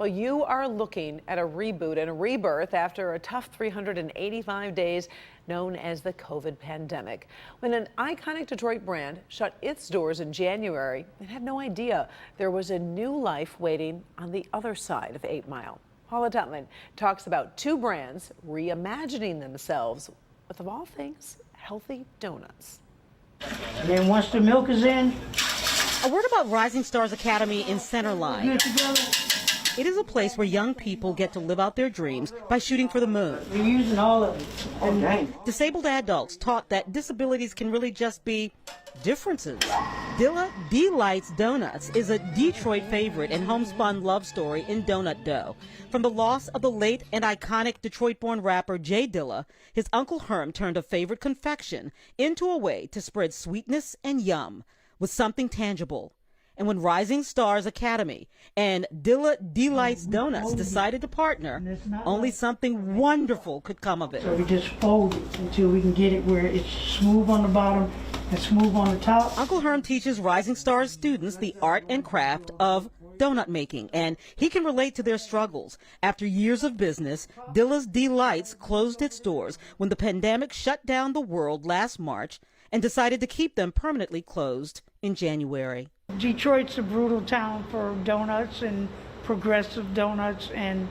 Well, you are looking at a reboot and a rebirth after a tough 385 days known as the COVID pandemic. When an iconic Detroit brand shut its doors in January, it had no idea there was a new life waiting on the other side of 8 Mile. Paula Tutman talks about two brands reimagining themselves with, of all things, healthy donuts. And then once the milk is in, A word about Rising Stars Academy in Centerline. good together, It is a place where young people get to live out their dreams by shooting for the moon. we're using all of it. And Disabled adults taught that disabilities can really just be differences. Dilla Delights Donuts is a Detroit favorite and homespun love story in donut dough. From the loss of the late and iconic Detroit-born rapper Jay Dilla, his Uncle Herm turned a favorite confection into a way to spread sweetness and yum with something tangible. And when Rising Stars Academy and Dilla Delights Donuts decided to partner, only something wonderful could come of it. so we just fold it until we can get it where it's smooth on the bottom and smooth on the top. Uncle Herm teaches Rising Stars students the art and craft of donut making, and he can relate to their struggles. After years of business, Dilla's Delights closed its doors when the pandemic shut down the world last March and decided to keep them permanently closed in January. Detroit's a brutal town for donuts and progressive donuts and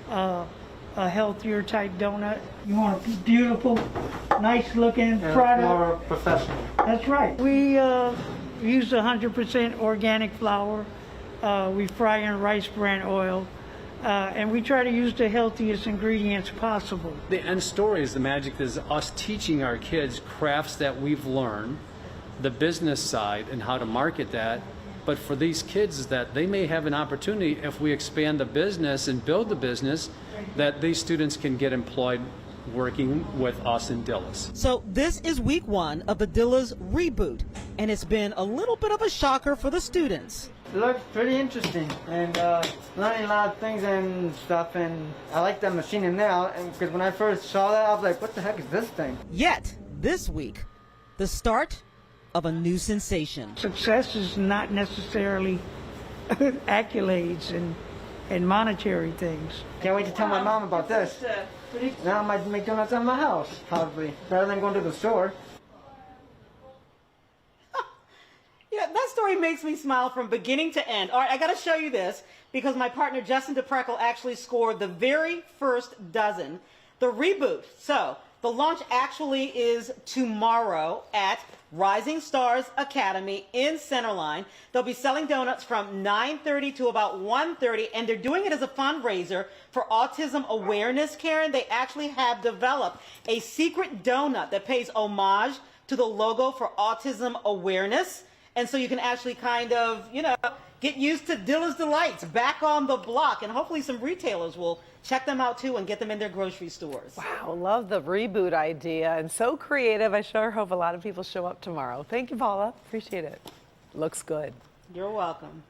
a healthier type donut. You want a beautiful, nice looking product. More professional. That's right. We use 100% organic flour. We fry in rice bran oil. And we try to use the healthiest ingredients possible. The end story is the magic is us teaching our kids crafts that we've learned, the business side and how to market that. But for these kids is that they may have an opportunity if we expand the business and build the business that these students can get employed working with us in Dilla's. So this is week one of the Dilla's reboot, and it's been a little bit of a shocker for the students. It looks pretty interesting and learning a lot of things and stuff, and I like that machine in there because when I first saw that I was like, what the heck is this thing? Yet, this week, the start of a new sensation. Success is not necessarily accolades and monetary things. Can't wait to tell my mom about this. Now I might make donuts at my house, probably, rather than going to the store. Yeah, that story makes me smile from beginning to end. All right, I got to show you this because my partner Justin DePreckle actually scored the very first dozen. The reboot. So the launch actually is tomorrow at Rising Stars Academy in Centerline. They'll be selling donuts from 9:30 to about 1:30, and they're doing it as a fundraiser for autism awareness, Karen. They actually have developed a secret donut that pays homage to the logo for autism awareness. And so you can actually kind of, get used to Dilla's Delights back on the block. And hopefully some retailers will check them out too and get them in their grocery stores. Wow, love the reboot idea and so creative. I sure hope a lot of people show up tomorrow. Thank you, Paula. Appreciate it. Looks good. You're welcome.